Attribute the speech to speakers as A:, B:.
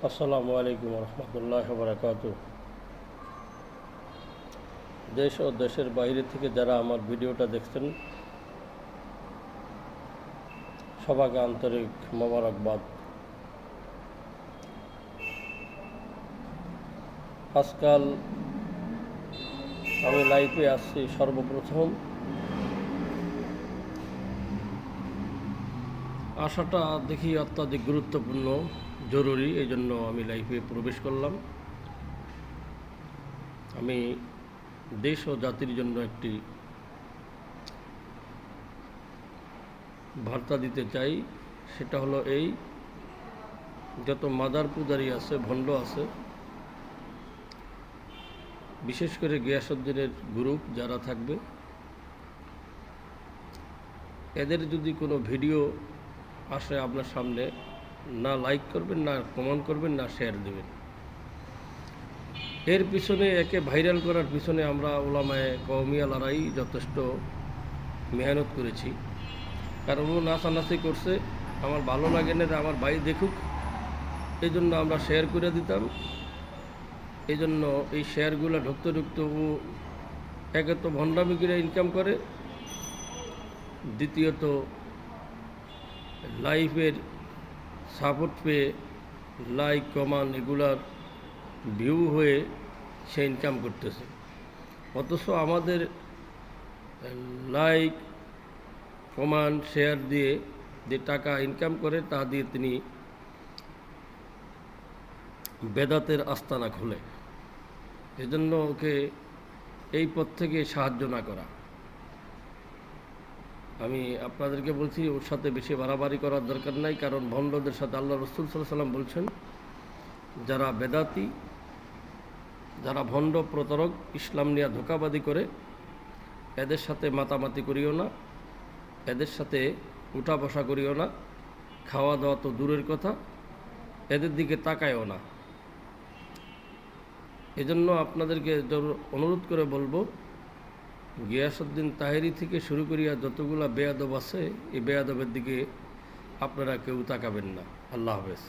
A: আসসালামু আলাইকুম রহমতুল্লাহ বারাকাতু। দেশ ও দেশের বাইরে থেকে যারা আমার ভিডিওটা দেখছেন সবাইকে আন্তরিক মোবারকবাদ। আজকাল আমি লাইভে আসছি সর্বপ্রথম আসাটা দেখি অত্যাধিক গুরুত্বপূর্ণ জরুরি, এই জন্য আমি লাইভে প্রবেশ করলাম। আমি দেশ ও জাতির জন্য একটি বার্তা দিতে চাই। সেটা হলো এই, যত মাদার পূজারী আছে, ভণ্ড আছে, বিশেষ করে গিয়াসউদ্দিনের গ্রুপ যারা থাকবে, এদের যদি কোনো ভিডিও আসে আপনার সামনে, না লাইক করবেন, না কমেন্ট করবেন, না শেয়ার দেবেন। এর পিছনে, একে ভাইরাল করার পিছনে আমরা ওলামায়ে কওমিয়া লড়াই যথেষ্ট মেহনত করেছি। কারণ ও নাচানাচি করছে, আমার ভালো লাগে না, আমার ভাই দেখুক, এই জন্য আমরা শেয়ার করে দিতাম। এই জন্য এই শেয়ারগুলো ঢুকতে ঢুকতে ও একে তো ভণ্ডামি করে ইনকাম করে, দ্বিতীয়ত লাইফের সাপোর্ট পেয়ে লাইক কমান এগুলার ভিউ হয়ে সে ইনকাম করতেছে। অথচ আমাদের লাইক কমান্ড শেয়ার দিয়ে যে টাকা ইনকাম করে তা দিয়ে তিনি বেদাতের আস্তানা খোলে। এজন্য ওকে এই পথ থেকে সাহায্য না করা। আমি আপনাদেরকে বলছি, ওর সাথে বেশি বাড়াবাড়ি করার দরকার নাই। কারণ ভণ্ডদের সাথে আল্লাহ রসুল সাল্লাল্লাহু আলাইহি ওয়াসাল্লাম বলছেন, যারা বেদাতি, যারা ভণ্ড প্রতারক, ইসলাম নিয়ে ধোঁকাবাজি করে, এদের সাথে মাতামাতি করিও না, এদের সাথে উঠা বসা করিও না, খাওয়া দাওয়া তো দূরের কথা, এদের দিকে তাকায়ও না। এজন্য আপনাদেরকে অনুরোধ করে বলবো, গিয়াসউদ্দিন তাহেরি থেকে শুরু করিয়া যতগুলা বেয়াদব আছে, এই বেয়াদবের দিকে আপনারা কেউ তাকাবেন না। আল্লাহ হাফেজ।